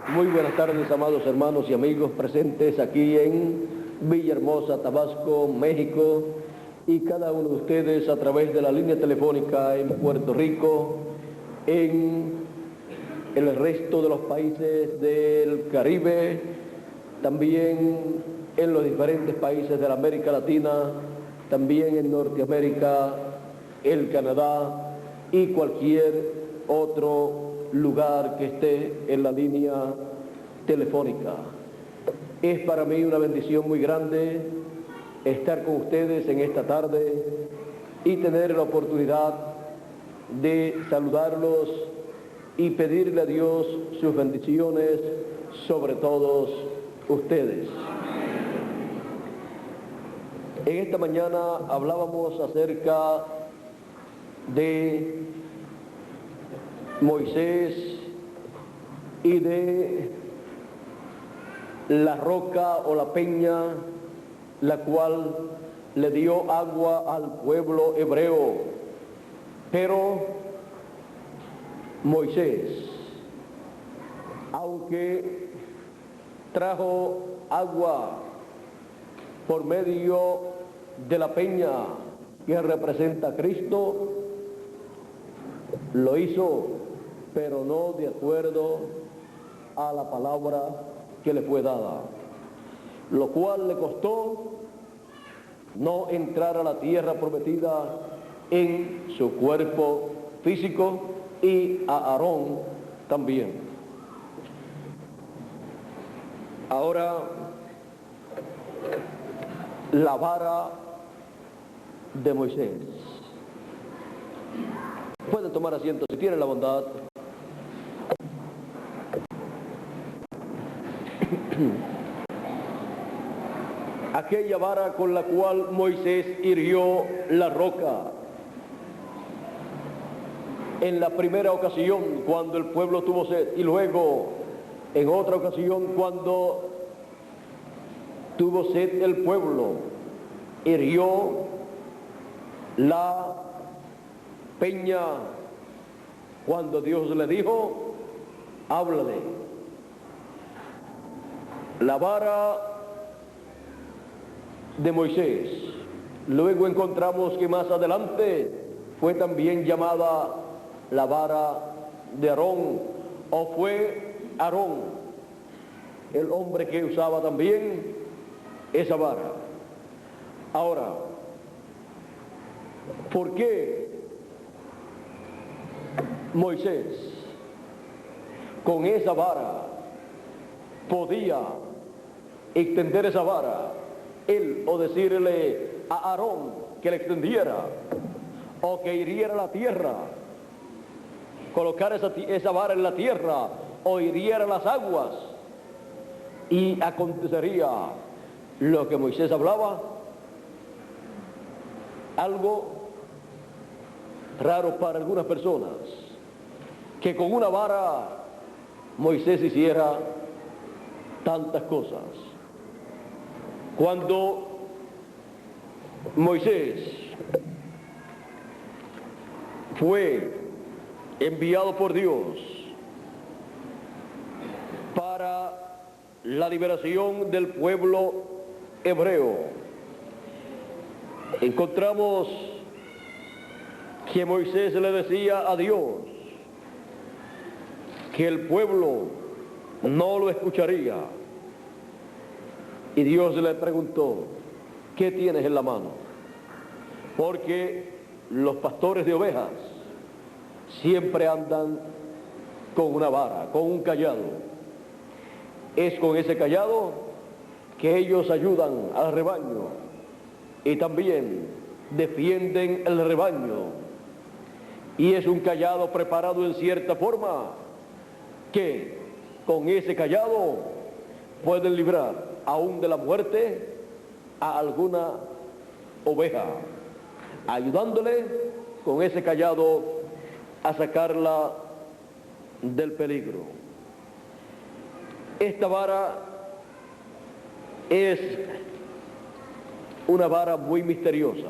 Muy buenas tardes, amados hermanos y amigos presentes aquí en Villahermosa, Tabasco, México, y cada uno de ustedes a través de la línea telefónica en Puerto Rico, en el resto de los países del Caribe, también en los diferentes países de la América Latina, también en Norteamérica, el Canadá y cualquier otro lugar que esté en la línea telefónica. Es para mí una bendición muy grande estar con ustedes en esta tarde y tener la oportunidad de saludarlos y pedirle a Dios sus bendiciones sobre todos ustedes. En esta mañana hablábamos acerca de Moisés y de la roca o la peña, la cual le dio agua al pueblo hebreo. Pero Moisés, aunque trajo agua por medio de la peña que representa a Cristo, lo hizo, pero no de acuerdo a la palabra que le fue dada, lo cual le costó no entrar a la tierra prometida en su cuerpo físico y a Aarón también. Ahora, la vara de Moisés. Pueden tomar asiento si tienen la bondad. Aquella vara con la cual Moisés hirió la roca en la primera ocasión cuando el pueblo tuvo sed, y luego en otra ocasión cuando tuvo sed el pueblo, hirió la peña cuando Dios le dijo: háblale. La vara de Moisés, luego encontramos que más adelante fue también llamada la vara de Aarón, o fue Aarón el hombre que usaba también esa vara. Ahora, ¿por qué Moisés con esa vara podía extender esa vara, él, o decirle a Aarón que le extendiera, o que hiriera la tierra, colocar esa vara en la tierra, o hiriera las aguas, y acontecería lo que Moisés hablaba? Algo raro para algunas personas, que con una vara Moisés hiciera tantas cosas. Cuando Moisés fue enviado por Dios para la liberación del pueblo hebreo, encontramos que Moisés le decía a Dios que el pueblo no lo escucharía, y Dios le preguntó: ¿qué tienes en la mano? Porque los pastores de ovejas siempre andan con una vara, con un cayado. Es con ese cayado que ellos ayudan al rebaño y también defienden el rebaño. Y es un cayado preparado en cierta forma que con ese cayado pueden librar aún de la muerte a alguna oveja, ayudándole con ese cayado a sacarla del peligro. Esta vara es una vara muy misteriosa.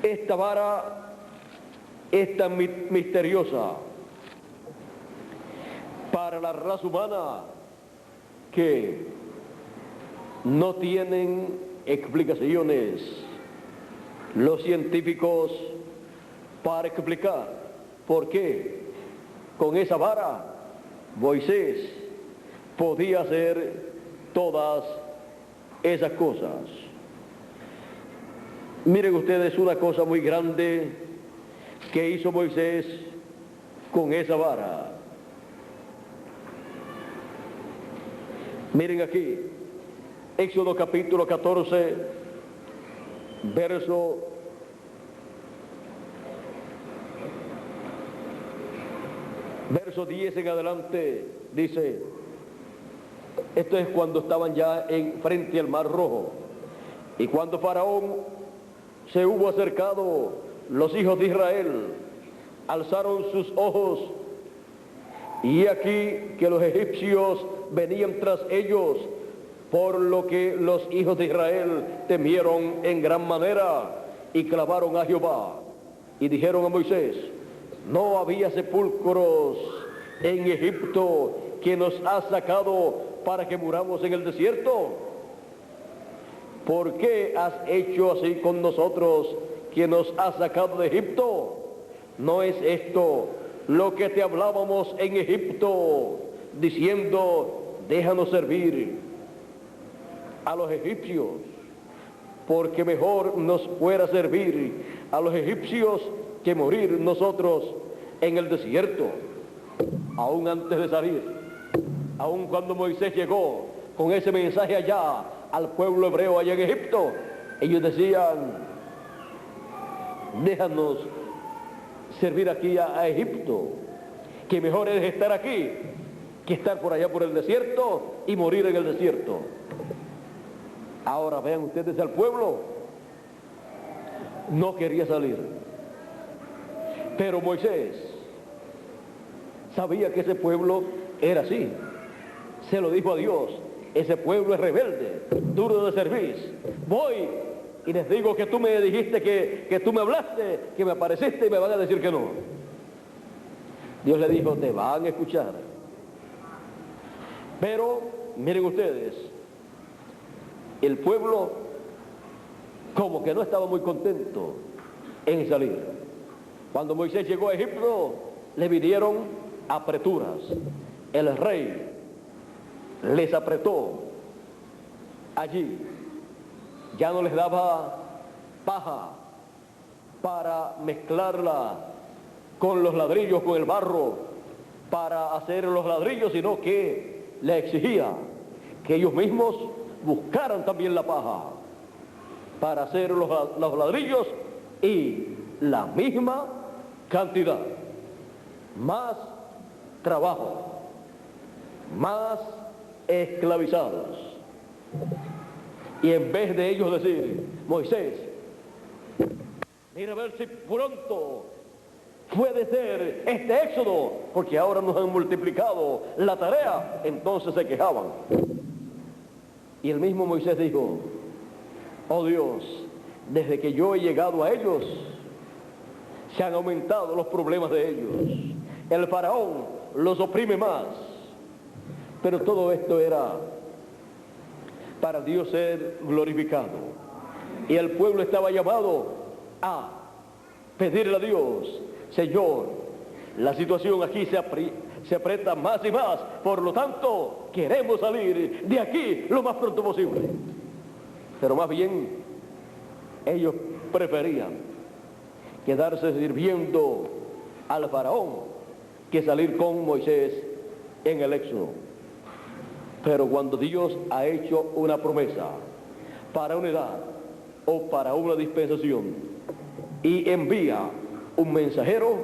Esta vara es tan misteriosa para la raza humana que no tienen explicaciones los científicos para explicar por qué con esa vara Moisés podía hacer todas esas cosas. Miren ustedes una cosa muy grande que hizo Moisés con esa vara. Miren aquí, Éxodo capítulo 14, verso 10 en adelante, dice, esto es cuando estaban ya frente al Mar Rojo, y cuando Faraón se hubo acercado, los hijos de Israel alzaron sus ojos, y aquí que los egipcios venían tras ellos, por lo que los hijos de Israel temieron en gran manera y clamaron a Jehová y dijeron a Moisés, no había sepulcros en Egipto que nos has sacado para que muramos en el desierto. ¿Por qué has hecho así con nosotros que nos has sacado de Egipto? ¿No es esto lo que te hablábamos en Egipto, diciendo, déjanos servir a los egipcios, porque mejor nos fuera servir a los egipcios que morir nosotros en el desierto? Aún antes de salir, aún cuando Moisés llegó con ese mensaje allá al pueblo hebreo allá en Egipto, ellos decían, déjanos servir aquí a Egipto, que mejor es estar aquí que estar por allá por el desierto y morir en el desierto. Ahora vean ustedes, al pueblo no quería salir, pero Moisés sabía que ese pueblo era así. Se lo dijo a Dios, ese pueblo es rebelde, duro de servir. Voy y les digo que tú me dijiste, que tú me hablaste, que me apareciste y me van a decir que no. Dios le dijo, te van a escuchar. Pero miren ustedes, el pueblo como que no estaba muy contento en salir. Cuando Moisés llegó a Egipto, le vinieron apreturas. El rey les apretó allí. Ya no les daba paja para mezclarla con los ladrillos, con el barro, para hacer los ladrillos, sino que le exigía que ellos mismos buscaran también la paja para hacer los ladrillos, y la misma cantidad, más trabajo, más esclavizados. Y en vez de ellos decir, Moisés, mira a ver si pronto puede ser este éxodo, porque ahora nos han multiplicado la tarea, entonces se quejaban. Y el mismo Moisés dijo, oh Dios, desde que yo he llegado a ellos, se han aumentado los problemas de ellos. El faraón los oprime más. Pero todo esto era para Dios ser glorificado. Y el pueblo estaba llamado a pedirle a Dios, Señor, la situación aquí se aprieta más y más, por lo tanto, queremos salir de aquí lo más pronto posible. Pero más bien, ellos preferían quedarse sirviendo al faraón que salir con Moisés en el éxodo. Pero cuando Dios ha hecho una promesa para una edad o para una dispensación y envía un mensajero,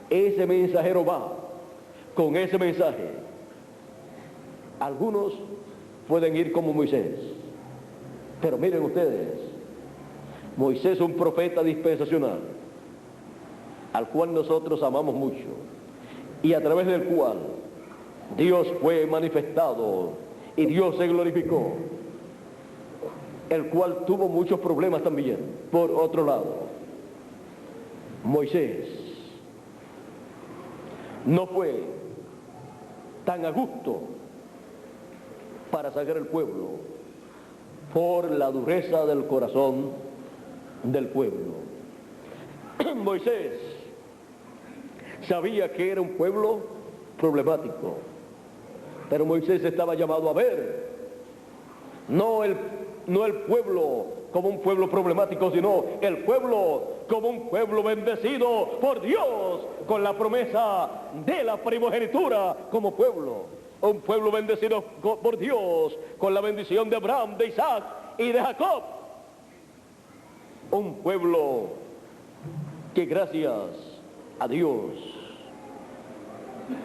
ese mensajero va con ese mensaje. Algunos pueden ir como Moisés, pero miren ustedes, Moisés es un profeta dispensacional al cual nosotros amamos mucho y a través del cual Dios fue manifestado y Dios se glorificó, el cual tuvo muchos problemas también. Por otro lado, Moisés no fue tan a gusto para sacar el pueblo por la dureza del corazón del pueblo. Moisés sabía que era un pueblo problemático, pero Moisés estaba llamado a ver no el pueblo como un pueblo problemático, sino el pueblo como un pueblo bendecido por Dios, con la promesa de la primogenitura como pueblo. Un pueblo bendecido por Dios, con la bendición de Abraham, de Isaac y de Jacob. Un pueblo que gracias a Dios,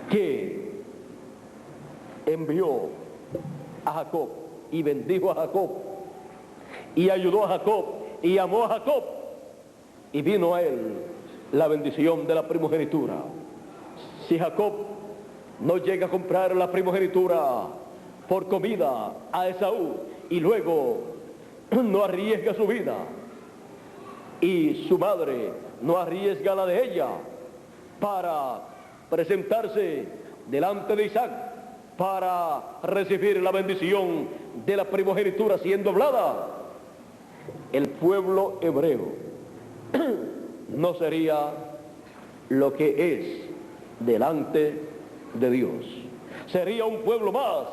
que envió a Jacob y bendijo a Jacob, y ayudó a Jacob, y amó a Jacob, y vino a él la bendición de la primogenitura. Si Jacob no llega a comprar la primogenitura por comida a Esaú, y luego no arriesga su vida, y su madre no arriesga la de ella para presentarse delante de Isaac para recibir la bendición de la primogenitura siendo hablada, el pueblo hebreo no sería lo que es delante de Dios. Sería un pueblo más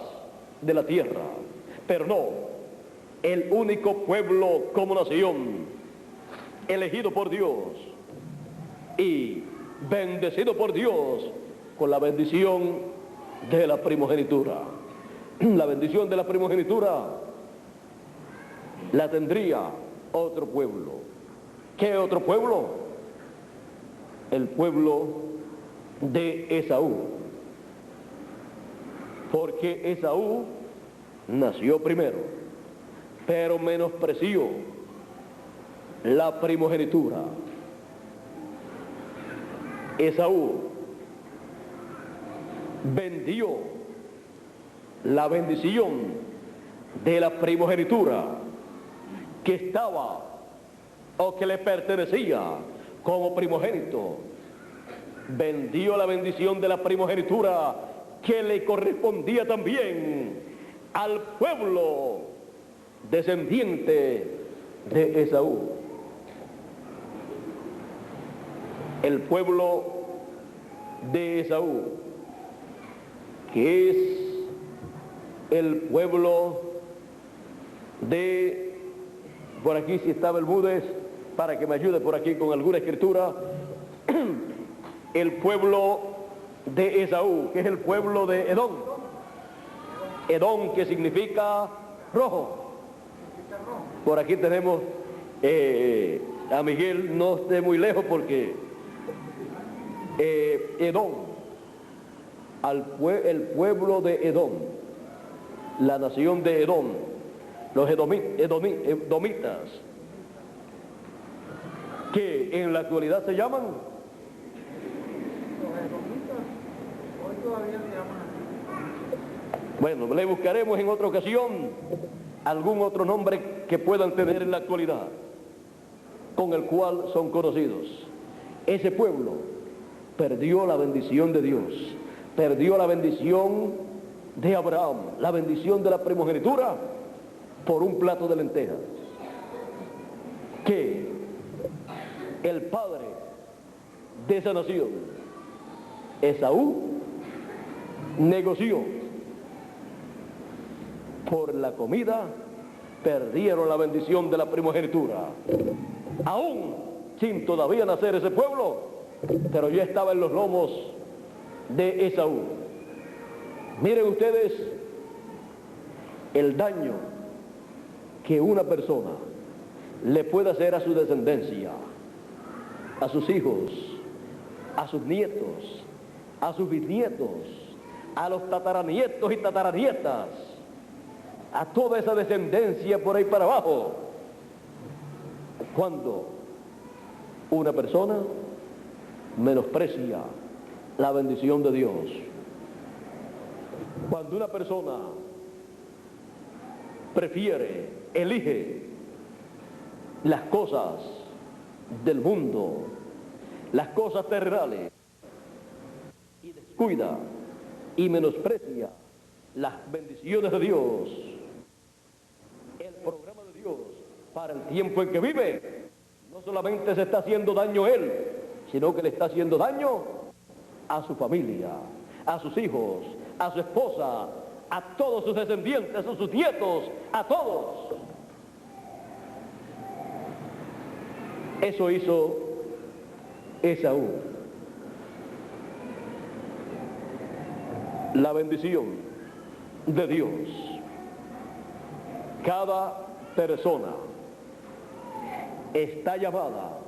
de la tierra, pero no el único pueblo como nación, elegido por Dios y bendecido por Dios con la bendición de la primogenitura. La bendición de la primogenitura la tendría otro pueblo. ¿Qué otro pueblo? El pueblo de Esaú. Porque Esaú nació primero, pero menospreció la primogenitura. Esaú vendió la bendición de la primogenitura que estaba o que le pertenecía como primogénito. Vendió la bendición de la primogenitura que le correspondía también al pueblo descendiente de Esaú. El pueblo de Esaú, que es el pueblo de, por aquí si está Bermúdez, para que me ayude por aquí con alguna escritura, el pueblo de Esaú, que es el pueblo de Edom. Edom, que significa rojo. Por aquí tenemos a Miguel, no esté muy lejos porque Edom, el pueblo de Edom, la nación de Edom, los edomitas, que en la actualidad se llaman, hoy todavía se llaman. Bueno, le buscaremos en otra ocasión algún otro nombre que puedan tener en la actualidad, con el cual son conocidos. Ese pueblo perdió la bendición de Dios, perdió la bendición de Abraham, la bendición de la primogenitura, por un plato de lentejas, que el padre de esa nación, Esaú, negoció. Por la comida perdieron la bendición de la primogenitura, aún sin todavía nacer ese pueblo, pero ya estaba en los lomos de Esaú. Miren ustedes el daño que una persona le puede hacer a su descendencia, a sus hijos, a sus nietos, a sus bisnietos, a los tataranietos y tataranietas, a toda esa descendencia por ahí para abajo, cuando una persona menosprecia la bendición de Dios. Cuando una persona prefiere, elige las cosas del mundo, las cosas terrenales, y descuida y menosprecia las bendiciones de Dios, el programa de Dios para el tiempo en que vive, no solamente se está haciendo daño a él, sino que le está haciendo daño a su familia, a sus hijos, a su esposa, a todos sus descendientes, a sus nietos, a todos. Eso hizo Esaú. La bendición de Dios. Cada persona está llamada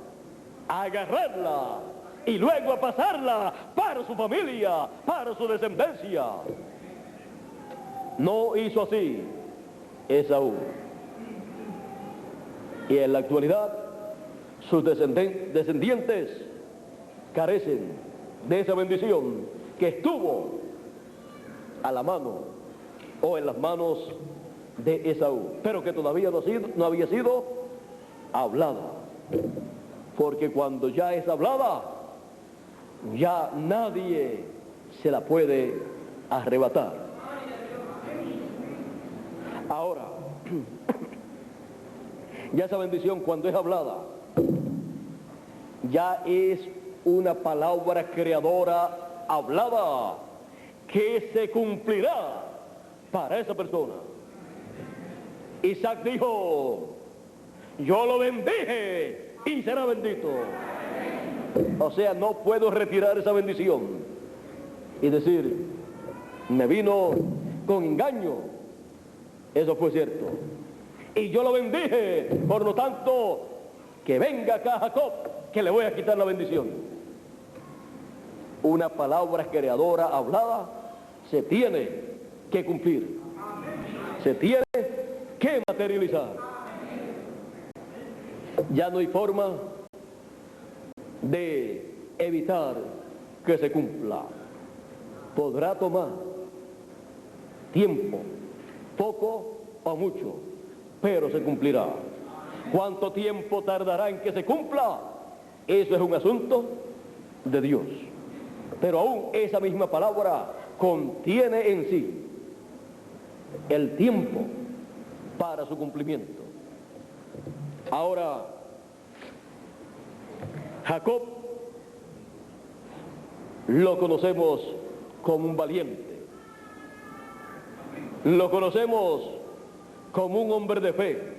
a agarrarla y luego a pasarla para su familia, para su descendencia. No hizo así Esaú. Y en la actualidad sus descendientes carecen de esa bendición que estuvo a la mano o en las manos de Esaú, pero que todavía no había sido hablada, porque cuando ya es hablada, ya nadie se la puede arrebatar. Ahora, ya esa bendición cuando es hablada, ya es una palabra creadora hablada que se cumplirá para esa persona. Isaac dijo, yo lo bendije y será bendito. O sea, no puedo retirar esa bendición y decir, me vino con engaño. Eso fue cierto. Y yo lo bendije, por lo tanto, que venga acá Jacob, que le voy a quitar la bendición. Una palabra creadora hablada se tiene que cumplir, se tiene que materializar. Ya no hay forma de evitar que se cumpla. Podrá tomar tiempo, poco o mucho, pero se cumplirá. ¿Cuánto tiempo tardará en que se cumpla? Eso es un asunto de Dios. Pero aún esa misma palabra contiene en sí el tiempo para su cumplimiento. Ahora, Jacob lo conocemos como un valiente, lo conocemos como un hombre de fe,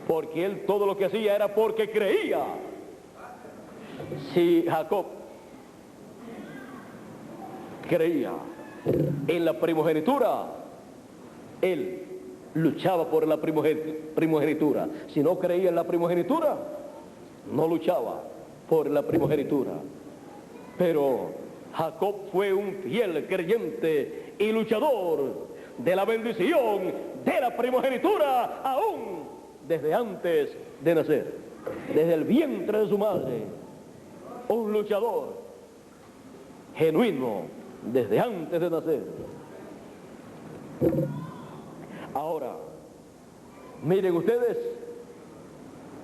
porque él todo lo que hacía era porque creía. Si Jacob creía en la primogenitura, él luchaba por la primogenitura. Si no creía en la primogenitura, no luchaba por la primogenitura. Pero Jacob fue un fiel creyente y luchador de la bendición de la primogenitura, aún desde antes de nacer, desde el vientre de su madre. Un luchador genuino desde antes de nacer. Ahora, miren ustedes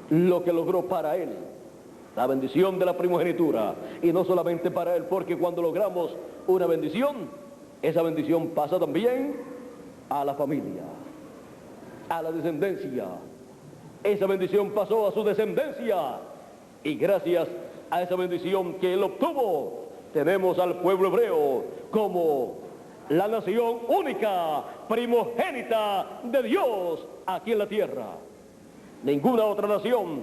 lo que logró para él, la bendición de la primogenitura, y no solamente para él, porque cuando logramos una bendición, esa bendición pasa también a la familia, a la descendencia. Esa bendición pasó a su descendencia, y gracias a esa bendición que él obtuvo, tenemos al pueblo hebreo como la nación única, primogénita de Dios aquí en la tierra. Ninguna otra nación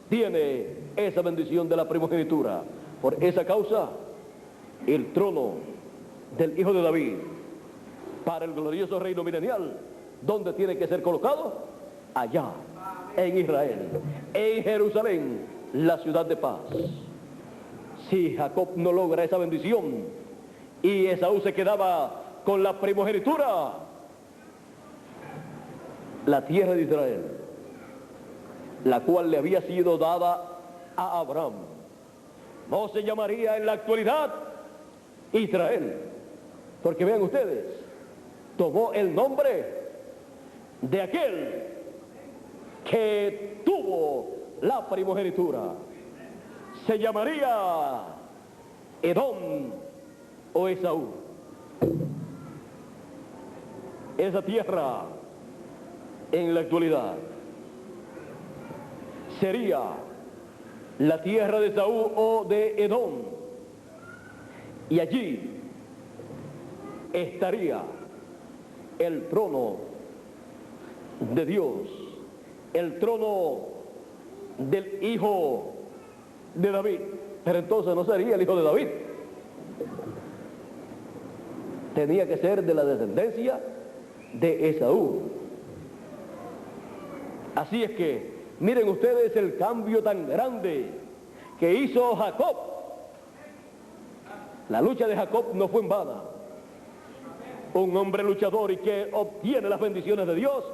tiene esa bendición de la primogenitura. Por esa causa, el trono del hijo de David para el glorioso reino milenial, ¿dónde tiene que ser colocado? Allá, en Israel, en Jerusalén, la ciudad de paz. Si Jacob no logra esa bendición y Esaú se quedaba con la primogenitura, la tierra de Israel, la cual le había sido dada a Abraham, no se llamaría en la actualidad Israel, porque vean ustedes, tomó el nombre de aquel que tuvo la primogenitura. Se llamaría Edom o Esaú. Esa tierra en la actualidad sería la tierra de Saúl o de Edom, y allí estaría el trono de Dios, el trono del hijo de David. Pero entonces no sería el hijo de David, tenía que ser de la descendencia de Esaú. Así es que miren ustedes el cambio tan grande que hizo Jacob. La lucha de Jacob no fue en vano. Un hombre luchador y que obtiene las bendiciones de Dios,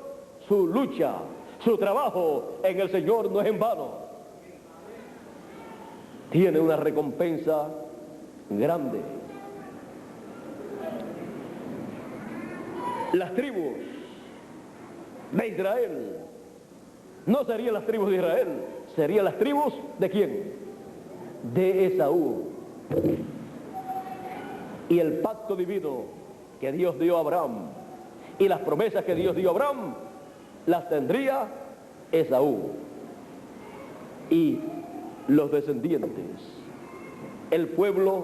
su lucha, su trabajo en el Señor no es en vano. Tiene una recompensa grande. Las tribus de Israel no serían las tribus de Israel, serían las tribus ¿de quién? De Esaú. Y el pacto divino que Dios dio a Abraham y las promesas que Dios dio a Abraham las tendría Esaú y los descendientes, el pueblo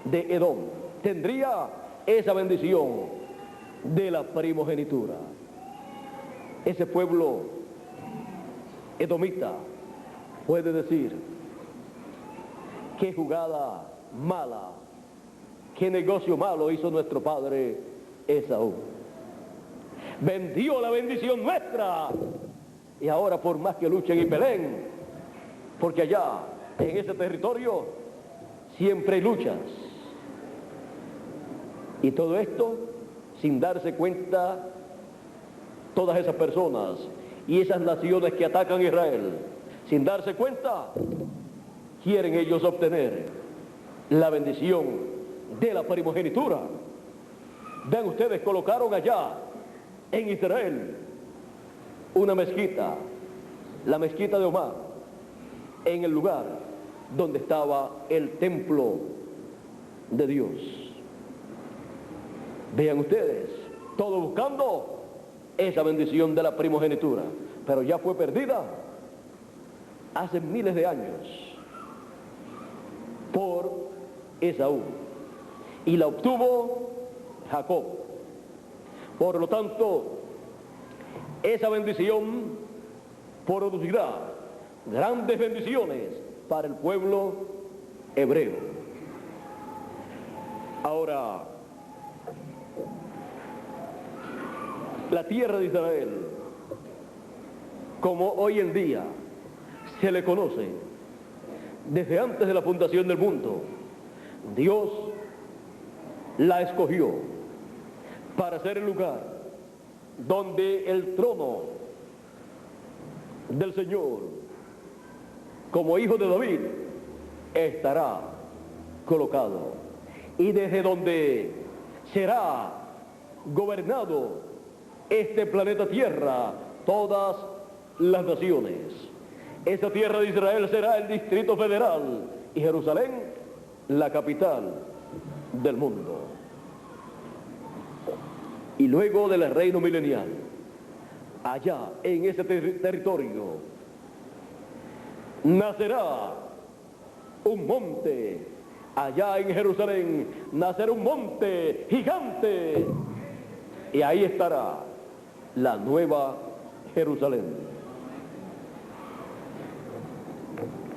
de Edom tendría esa bendición de la primogenitura. Ese pueblo edomita puede decir: qué jugada mala, qué negocio malo hizo nuestro padre Esaú. Vendió la bendición nuestra y ahora por más que luchen y peleen, porque allá en ese territorio siempre hay luchas, y todo esto sin darse cuenta todas esas personas y esas naciones que atacan a Israel, sin darse cuenta, quieren ellos obtener la bendición de la primogenitura. Vean ustedes, colocaron allá en Israel una mezquita, la mezquita de Omar, en el lugar donde estaba el templo de Dios. Vean ustedes, todo buscando esa bendición de la primogenitura, pero ya fue perdida hace miles de años por Esaú y la obtuvo Jacob. Por lo tanto, esa bendición producirá grandes bendiciones para el pueblo hebreo. Ahora, la tierra de Israel, como hoy en día se le conoce, desde antes de la fundación del mundo, Dios la escogió para ser el lugar donde el trono del Señor, como hijo de David, estará colocado, y desde donde será gobernado este planeta Tierra, todas las naciones. Esa tierra de Israel será el Distrito Federal y Jerusalén la capital del mundo. Y luego del reino milenial, allá en ese territorio nacerá un monte. Allá en Jerusalén nacerá un monte gigante, y ahí estará la nueva Jerusalén.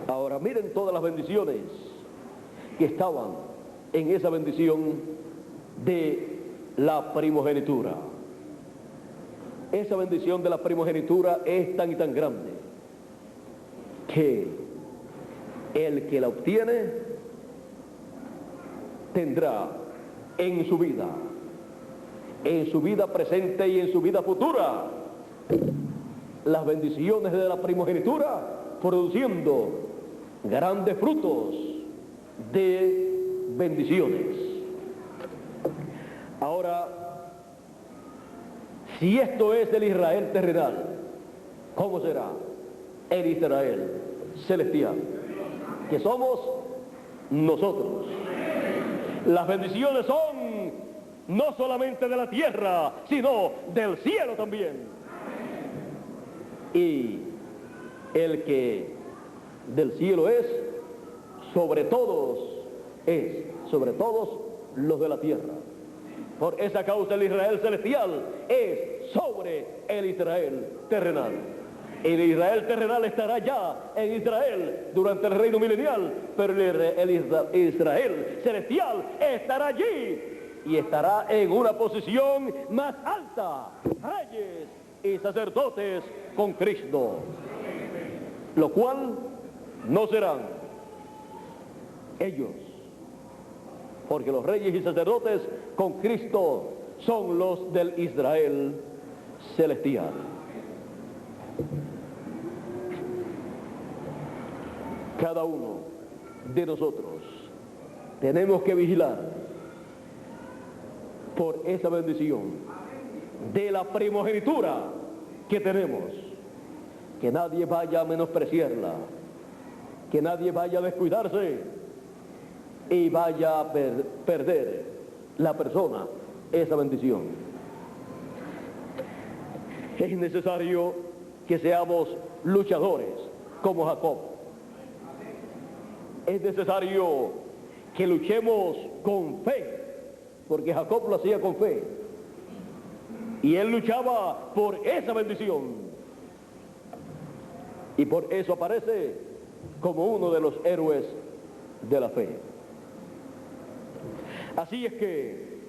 Ahora miren todas las bendiciones que estaban en esa bendición de la primogenitura. Esa bendición de la primogenitura es tan y tan grande que el que la obtiene tendrá en su vida presente y en su vida futura, las bendiciones de la primogenitura, produciendo grandes frutos de bendiciones. Ahora, si esto es el Israel terrenal, ¿cómo será el Israel celestial? Que somos nosotros. Las bendiciones son no solamente de la tierra, sino del cielo también. Y el que del cielo es sobre todos los de la tierra. Por esa causa el Israel celestial es sobre el Israel terrenal. El Israel terrenal estará ya en Israel durante el reino milenial, pero el Israel celestial estará allí y estará en una posición más alta, reyes y sacerdotes con Cristo, lo cual no serán ellos, porque los reyes y sacerdotes con Cristo son los del Israel celestial. Cada uno de nosotros tenemos que vigilar por esa bendición de la primogenitura que tenemos, que nadie vaya a menospreciarla, que nadie vaya a descuidarse y vaya a perder la persona esa bendición. Es necesario que seamos luchadores como Jacob. Es necesario que luchemos con fe, porque Jacob lo hacía con fe y él luchaba por esa bendición, y por eso aparece como uno de los héroes de la fe. Así es que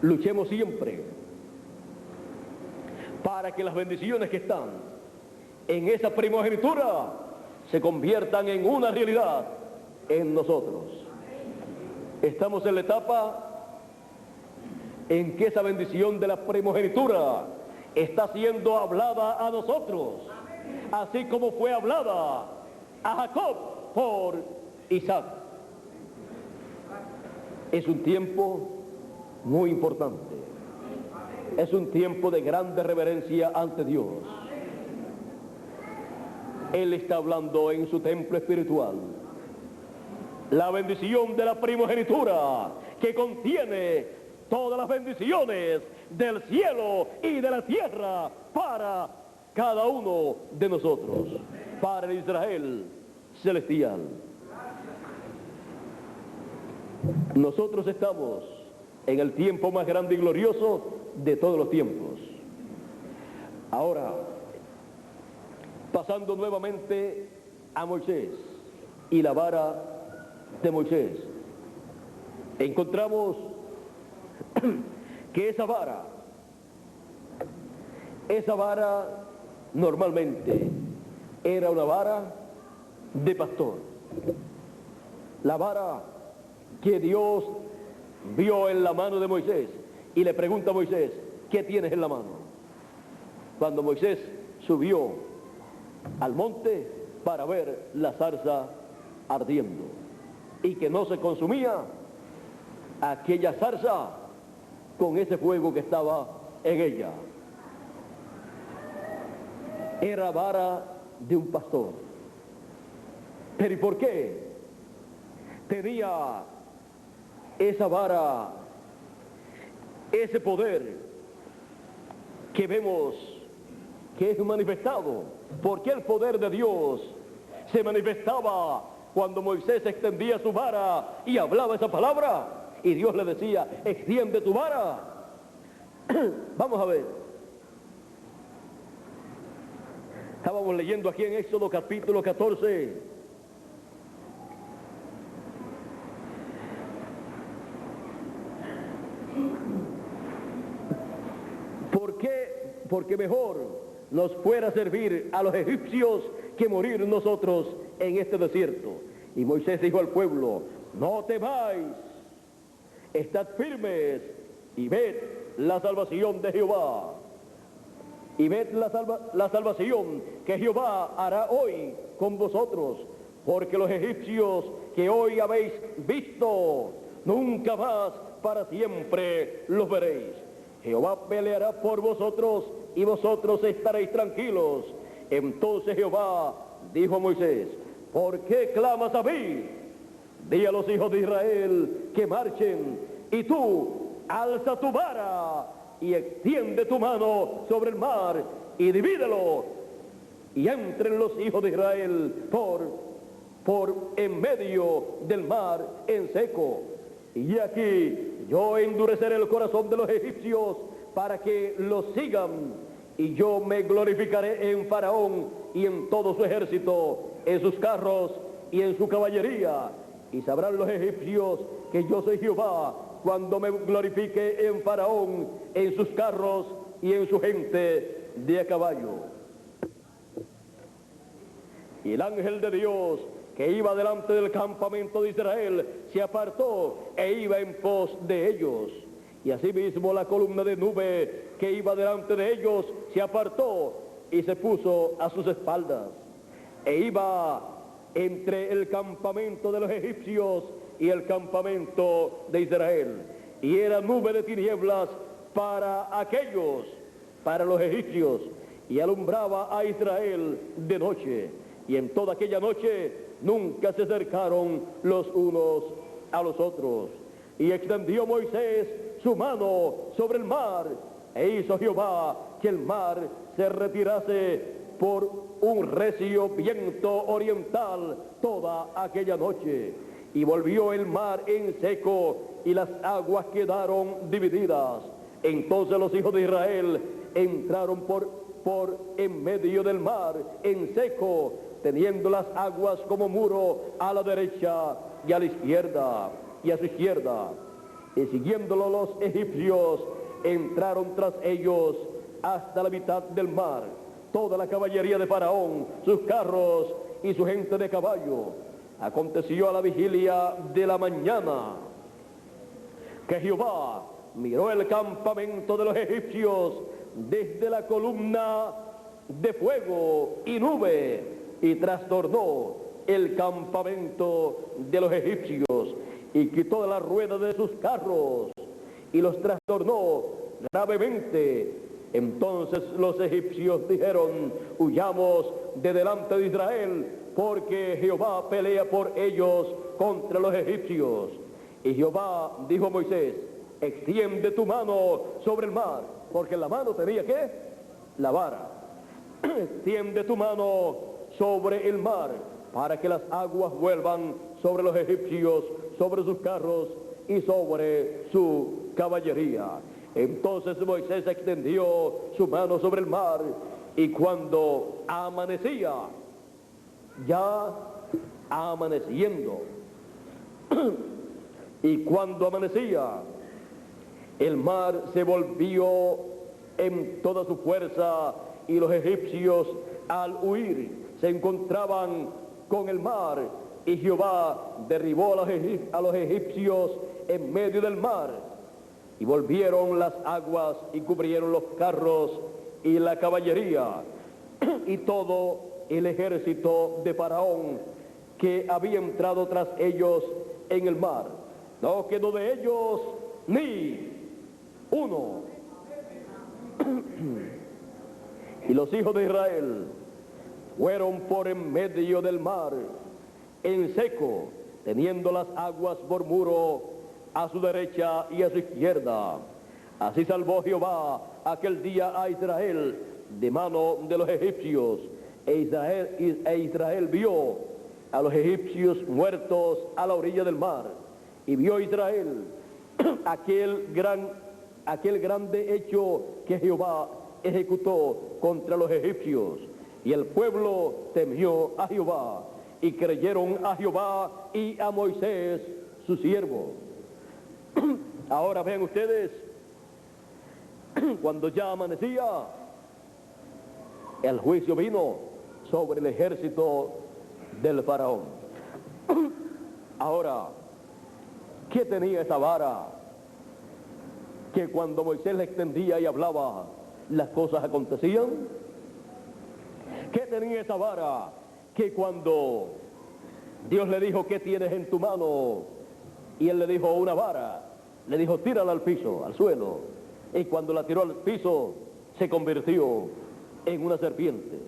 luchemos siempre para que las bendiciones que están en esa primogenitura se conviertan en una realidad en nosotros. Estamos en la etapa en que esa bendición de la primogenitura está siendo hablada a nosotros, así como fue hablada a Jacob por Isaac. Es un tiempo muy importante, es un tiempo de grande reverencia ante Dios. Él está hablando en su templo espiritual. La bendición de la primogenitura que contiene todas las bendiciones del cielo y de la tierra para cada uno de nosotros, para el Israel celestial. Nosotros estamos en el tiempo más grande y glorioso de todos los tiempos. Ahora, pasando nuevamente a Moisés y la vara de Moisés, encontramos que esa vara normalmente era una vara de pastor. La vara que Dios vio en la mano de Moisés y le pregunta a Moisés, ¿qué tienes en la mano? Cuando Moisés subió al monte para ver la zarza ardiendo y que no se consumía aquella zarza con ese fuego que estaba en ella. Era vara de un pastor. ¿Pero y por qué tenía esa vara ese poder que vemos que es manifestado? ¿Por qué el poder de Dios se manifestaba cuando Moisés extendía su vara y hablaba esa palabra? Y Dios le decía, extiende tu vara. Vamos a ver. Estábamos leyendo aquí en Éxodo capítulo 14. ¿Por qué? Porque mejor nos fuera servir a los egipcios que morir nosotros en este desierto. Y Moisés dijo al pueblo, no temáis, estad firmes y ved la salvación de Jehová. Y ved la salvación que Jehová hará hoy con vosotros, porque los egipcios que hoy habéis visto, nunca más para siempre los veréis. Jehová peleará por vosotros y vosotros estaréis tranquilos. Entonces Jehová dijo a Moisés, ¿por qué clamas a mí? Di a los hijos de Israel que marchen, y tú alza tu vara y extiende tu mano sobre el mar y divídelo, y entren los hijos de Israel por en medio del mar en seco. Y aquí yo endureceré el corazón de los egipcios para que los sigan, y yo me glorificaré en Faraón y en todo su ejército, en sus carros y en su caballería. Y sabrán los egipcios que yo soy Jehová cuando me glorifique en Faraón, en sus carros y en su gente de a caballo. Y el ángel de Dios que iba delante del campamento de Israel se apartó e iba en pos de ellos. Y asimismo la columna de nube que iba delante de ellos se apartó y se puso a sus espaldas. E iba entre el campamento de los egipcios y el campamento de Israel. Y era nube de tinieblas para aquellos, para los egipcios, y alumbraba a Israel de noche. Y en toda aquella noche nunca se acercaron los unos a los otros. Y extendió Moisés su mano sobre el mar, e hizo Jehová que el mar se retirase por un recio viento oriental toda aquella noche. Y volvió el mar en seco, y las aguas quedaron divididas. Entonces los hijos de Israel entraron por en medio del mar en seco, teniendo las aguas como muro a la derecha y a la izquierda y a su izquierda. Y siguiéndolo los egipcios, entraron tras ellos hasta la mitad del mar, toda la caballería de Faraón, sus carros y su gente de caballo. Aconteció a la vigilia de la mañana que Jehová miró el campamento de los egipcios desde la columna de fuego y nube, y trastornó el campamento de los egipcios, y quitó de la rueda de sus carros, y los trastornó gravemente. Entonces los egipcios dijeron: huyamos de delante de Israel, porque Jehová pelea por ellos contra los egipcios. Y Jehová dijo a Moisés: extiende tu mano sobre el mar, porque la mano tenía ¿qué? La vara. Extiende tu mano sobre el mar, para que las aguas vuelvan sobre los egipcios, sobre sus carros y sobre su caballería. Entonces Moisés extendió su mano sobre el mar, y cuando amanecía, ya amaneciendo, y cuando amanecía, el mar se volvió en toda su fuerza, y los egipcios al huir se encontraban con el mar, y Jehová derribó a los egipcios en medio del mar, y volvieron las aguas y cubrieron los carros y la caballería y todo el ejército de Faraón que había entrado tras ellos en el mar. No quedó de ellos ni uno. Y los hijos de Israel fueron por en medio del mar en seco, teniendo las aguas por muro a su derecha y a su izquierda. Así salvó Jehová aquel día a Israel de mano de los egipcios, e Israel vio a los egipcios muertos a la orilla del mar, y vio Israel aquel grande hecho que Jehová ejecutó contra los egipcios. Y el pueblo temió a Jehová, y creyeron a Jehová y a Moisés su siervo. Ahora vean ustedes, cuando ya amanecía, el juicio vino sobre el ejército del faraón. Ahora, ¿qué tenía esa vara? Que cuando Moisés la extendía y hablaba, las cosas acontecían. ¿Qué tenía esa vara? Que cuando Dios le dijo: ¿qué tienes en tu mano? Y él le dijo: una vara. Le dijo: tírala al piso, al suelo. Y cuando la tiró al piso, se convirtió en una serpiente.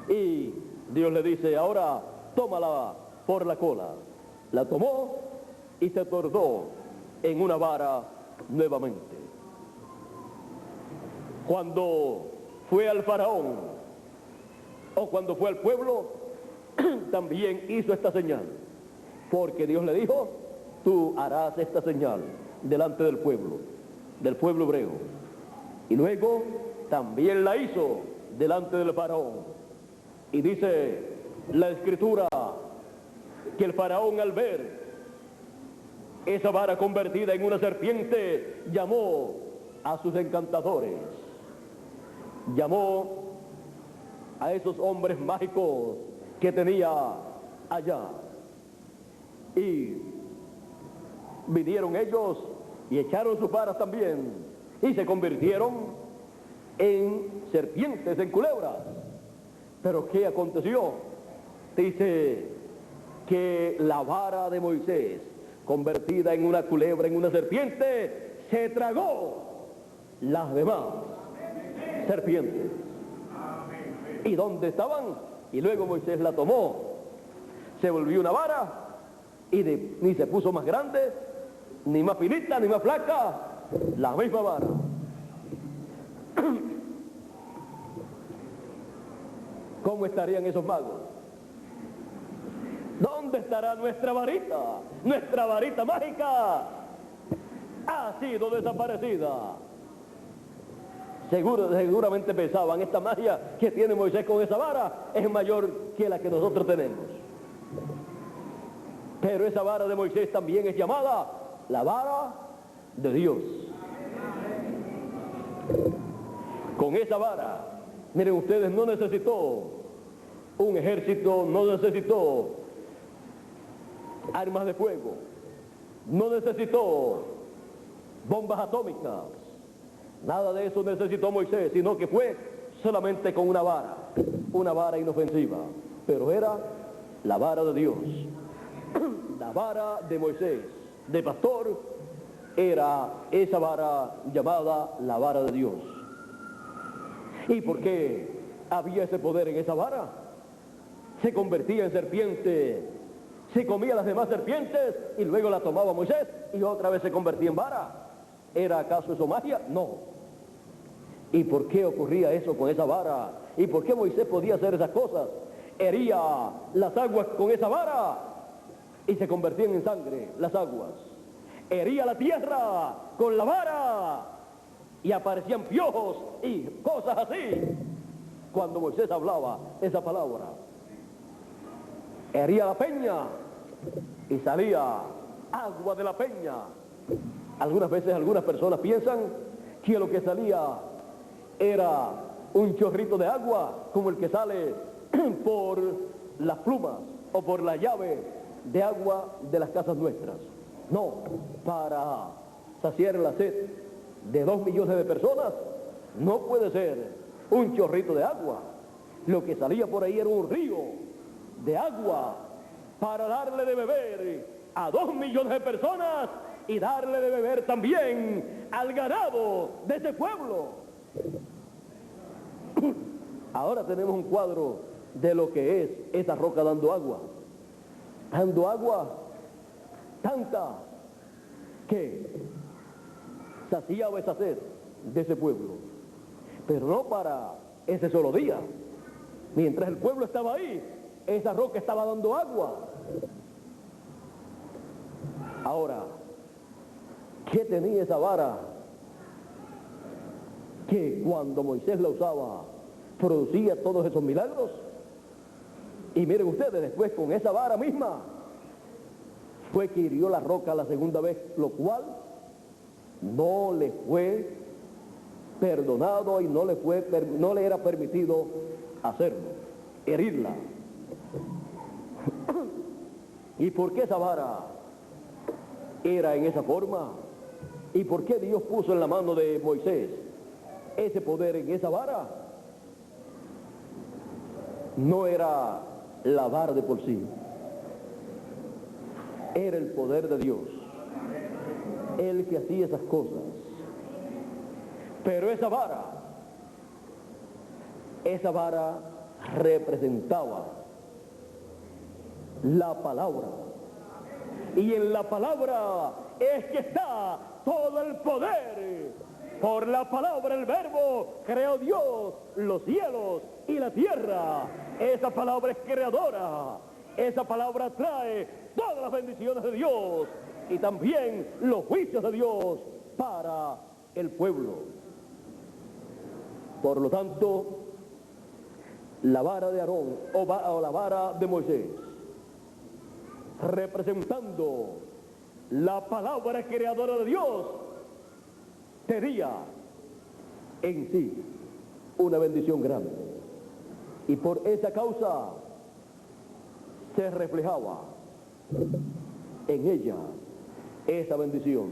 Y Dios le dice: ahora tómala por la cola. La tomó y se tordó en una vara nuevamente. Cuando fue al faraón, o cuando fue al pueblo, también hizo esta señal, porque Dios le dijo: tú harás esta señal delante del pueblo hebreo. Y luego también la hizo delante del faraón. Y dice la escritura que el faraón, al ver esa vara convertida en una serpiente, llamó a sus encantadores, llamó a esos hombres mágicos que tenía allá, y vinieron ellos y echaron sus varas también, y se convirtieron en serpientes, en culebras. Pero ¿qué aconteció? Dice que la vara de Moisés, convertida en una culebra, en una serpiente, se tragó las demás serpientes. ¿Y dónde estaban? Y luego Moisés la tomó, se volvió una vara, y ni se puso más grande, ni más finita, ni más flaca, la misma vara. ¿Cómo estarían esos magos? ¿Dónde estará nuestra varita? Nuestra varita mágica ha sido desaparecida. Seguramente pensaban: esta magia que tiene Moisés con esa vara es mayor que la que nosotros tenemos. Pero esa vara de Moisés también es llamada la vara de Dios. Con esa vara, miren ustedes, no necesitó un ejército, no necesitó armas de fuego, no necesitó bombas atómicas, nada de eso necesitó Moisés, sino que fue solamente con una vara inofensiva, pero era la vara de Dios. La vara de Moisés, de pastor, era esa vara llamada la vara de Dios. ¿Y por qué había ese poder en esa vara? Se convertía en serpiente, se comía las demás serpientes y luego la tomaba Moisés y otra vez se convertía en vara. ¿Era acaso eso magia? No. ¿Y por qué ocurría eso con esa vara? ¿Y por qué Moisés podía hacer esas cosas? Hería las aguas con esa vara y se convertían en sangre las aguas. Hería la tierra con la vara y aparecían piojos y cosas así cuando Moisés hablaba esa palabra. Hería la peña y salía agua de la peña. Algunas veces algunas personas piensan que lo que salía era un chorrito de agua como el que sale por las plumas o por la llave de agua de las casas nuestras. No, para saciar la sed de 2 millones de personas no puede ser un chorrito de agua. Lo que salía por ahí era un río de agua para darle de beber a 2 millones de personas y darle de beber también al ganado de ese pueblo. Ahora tenemos un cuadro de lo que es esa roca dando agua tanta que saciaba esa sed de ese pueblo, pero no para ese solo día. Mientras el pueblo estaba ahí, esa roca estaba dando agua. Ahora, ¿qué tenía esa vara? Que cuando Moisés la usaba, producía todos esos milagros. Y miren ustedes, después con esa vara misma, fue que hirió la roca la segunda vez, lo cual no le fue perdonado y no le era permitido hacerlo, herirla. ¿Y por qué esa vara era en esa forma? ¿Y por qué Dios puso en la mano de Moisés ese poder en esa vara? No era la vara de por sí, era el poder de Dios, el que hacía esas cosas. Pero esa vara representaba la palabra, Y en la palabra es que está todo el poder. Por la palabra, el verbo, creó Dios los cielos y la tierra. Esa palabra es creadora. Esa palabra trae todas las bendiciones de Dios y también los juicios de Dios para el pueblo. Por lo tanto, la vara de Aarón o la vara de Moisés, representando la palabra creadora de Dios, tenía en sí una bendición grande. Y por esa causa se reflejaba en ella esa bendición.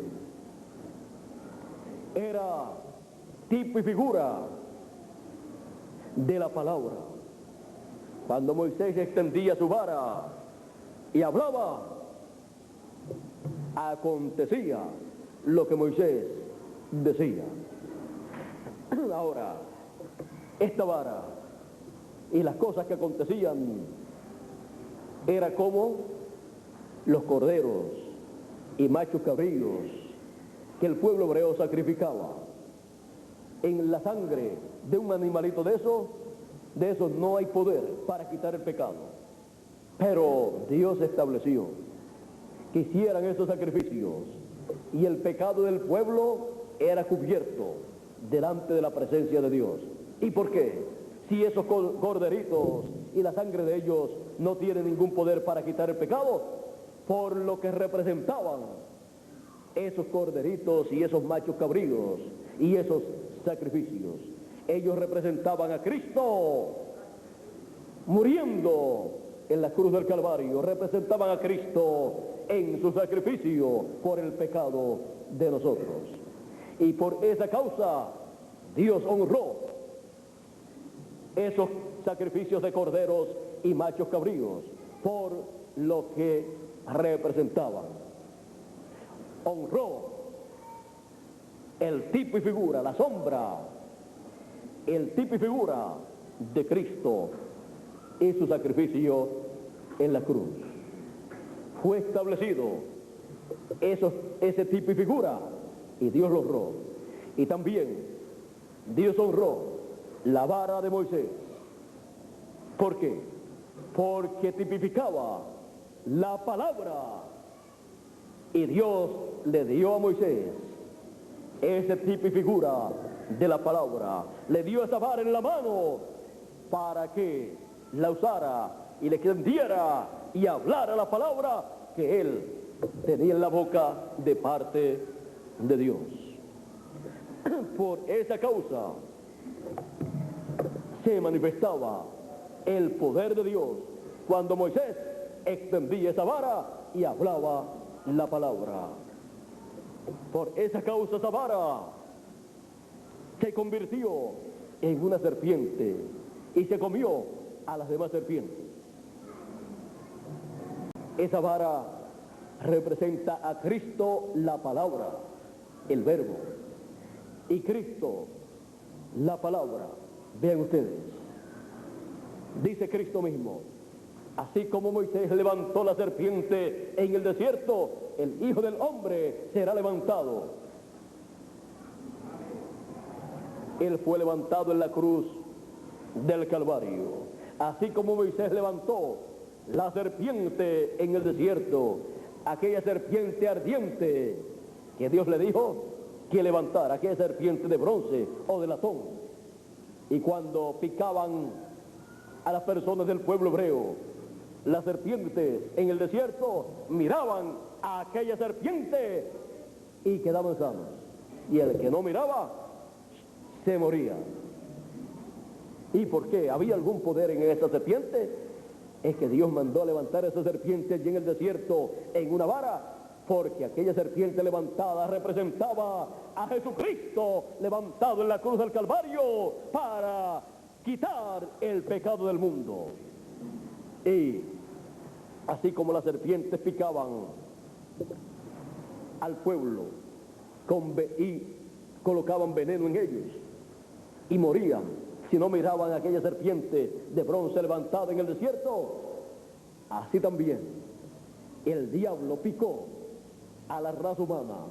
Era tipo y figura de la palabra. Cuando Moisés extendía su vara y hablaba, acontecía lo que Moisés decía. Ahora, esta vara y las cosas que acontecían era como los corderos y machos cabríos que el pueblo hebreo sacrificaba. En la sangre de un animalito de esos no hay poder para quitar el pecado. Pero Dios estableció que hicieran esos sacrificios y el pecado del pueblo era cubierto delante de la presencia de Dios. ¿Y por qué? Si esos corderitos y la sangre de ellos no tienen ningún poder para quitar el pecado, por lo que representaban esos corderitos y esos machos cabríos y esos sacrificios. Ellos representaban a Cristo muriendo en la cruz del Calvario, representaban a Cristo en su sacrificio por el pecado de nosotros. Y por esa causa Dios honró esos sacrificios de corderos y machos cabríos por lo que representaban. Honró el tipo y figura, la sombra, el tipo y figura de Cristo y su sacrificio en la cruz. Fue establecido ese tipo y figura y Dios lo honró. Y también Dios honró la vara de Moisés. ¿Por qué? Porque tipificaba la palabra y Dios le dio a Moisés ese tipo y figura de la palabra. Le dio esa vara en la mano para que la usara y le extendiera y hablara la palabra que él tenía en la boca de parte de Dios. Por esa causa se manifestaba el poder de Dios cuando Moisés extendía esa vara y hablaba la palabra. Por esa causa esa vara se convirtió en una serpiente y se comió a las demás serpientes. Esa vara representa a Cristo, la palabra, el verbo, y Cristo, la palabra. Vean ustedes, dice Cristo mismo: así como Moisés levantó la serpiente en el desierto, el Hijo del Hombre será levantado. Él fue levantado en la cruz del Calvario. Así como Moisés levantó la serpiente en el desierto, aquella serpiente ardiente que Dios le dijo que levantara, aquella serpiente de bronce o de latón. Y cuando picaban a las personas del pueblo hebreo, las serpientes en el desierto miraban a aquella serpiente y quedaban sanos. Y el que no miraba, se moría. ¿Y por qué? ¿Había algún poder en esa serpiente? Es que Dios mandó a levantar esa serpiente allí en el desierto en una vara, porque aquella serpiente levantada representaba a Jesucristo levantado en la cruz del Calvario para quitar el pecado del mundo. Y así como las serpientes picaban al pueblo y colocaban veneno en ellos y morían si no miraban a aquella serpiente de bronce levantada en el desierto, así también el diablo picó a la raza humana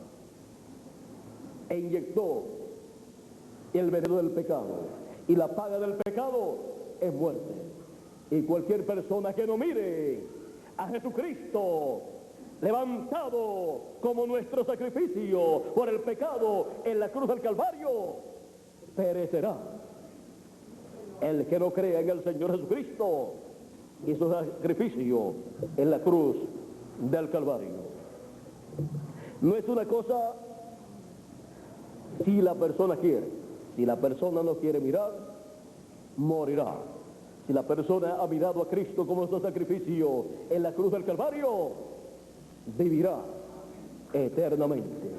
e inyectó el veneno del pecado, y la paga del pecado es muerte. Y cualquier persona que no mire a Jesucristo levantado como nuestro sacrificio por el pecado en la cruz del Calvario, perecerá. El que no crea en el Señor Jesucristo y su sacrificio en la cruz del Calvario. No es una cosa si la persona quiere. Si la persona no quiere mirar, morirá. Si la persona ha mirado a Cristo como su sacrificio en la cruz del Calvario, vivirá eternamente.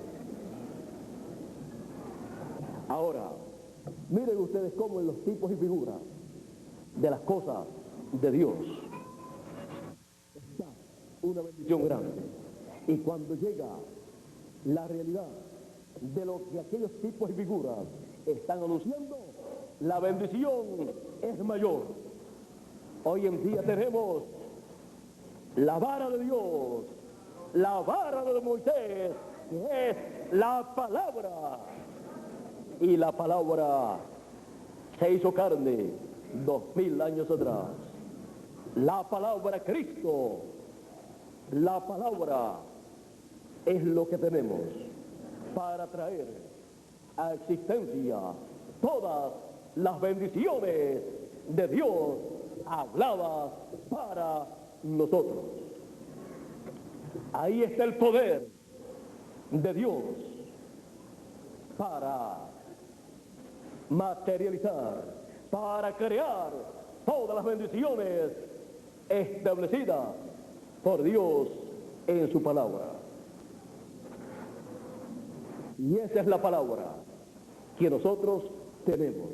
Ahora, miren ustedes cómo en los tipos y figuras de las cosas de Dios está una bendición grande. Y cuando llega la realidad de lo que aquellos tipos y figuras están anunciando, la bendición es mayor. Hoy en día tenemos la vara de Dios, la vara de Moisés, que es la palabra. Y la palabra se hizo carne 2000 años atrás. La palabra Cristo, la palabra es lo que tenemos para traer a existencia todas las bendiciones de Dios habladas para nosotros. Ahí está el poder de Dios para materializar, para crear todas las bendiciones establecidas por Dios en su palabra. Y esa es la palabra que nosotros tenemos.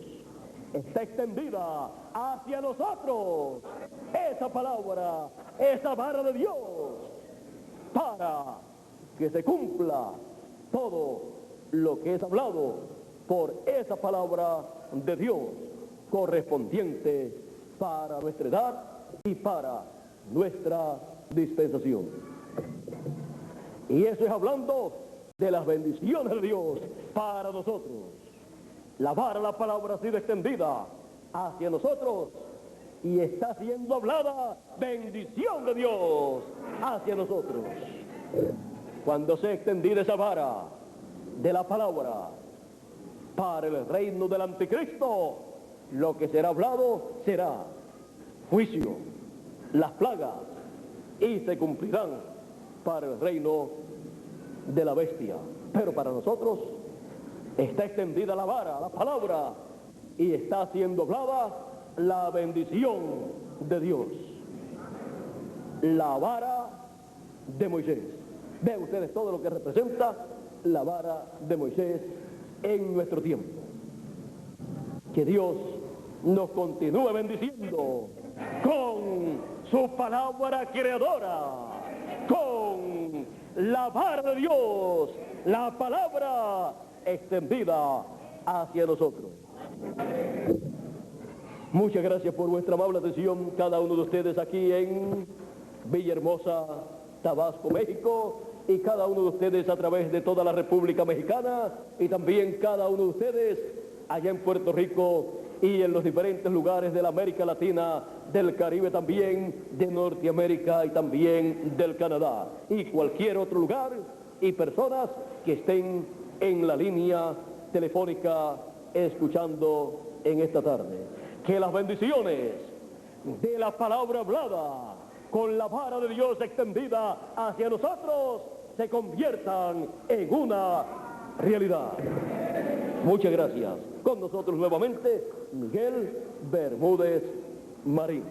Está extendida hacia nosotros esa palabra, esa vara de Dios, para que se cumpla todo lo que es hablado por esa palabra de Dios, correspondiente para nuestra edad y para nuestra dispensación. Y eso es hablando de las bendiciones de Dios para nosotros. La vara, la palabra ha sido extendida hacia nosotros y está siendo hablada bendición de Dios hacia nosotros. Cuando sea extendida esa vara de la palabra para el reino del anticristo, lo que será hablado será juicio, las plagas, y se cumplirán para el reino de la bestia. Pero para nosotros está extendida la vara, la palabra, y está siendo hablada la bendición de Dios. La vara de Moisés. Vean ustedes todo lo que representa la vara de Moisés en nuestro tiempo. Que Dios nos continúe bendiciendo con su palabra creadora, con la vara de Dios, la palabra extendida hacia nosotros. Muchas gracias por vuestra amable atención, cada uno de ustedes aquí en Villahermosa, Tabasco, México, y cada uno de ustedes a través de toda la República Mexicana, y también cada uno de ustedes allá en Puerto Rico y en los diferentes lugares de la América Latina, del Caribe también, de Norteamérica y también del Canadá, y cualquier otro lugar y personas que estén en la línea telefónica escuchando en esta tarde. Que las bendiciones de la palabra hablada con la vara de Dios extendida hacia nosotros se conviertan en una realidad. Muchas gracias. Con nosotros nuevamente, Miguel Bermúdez Marín.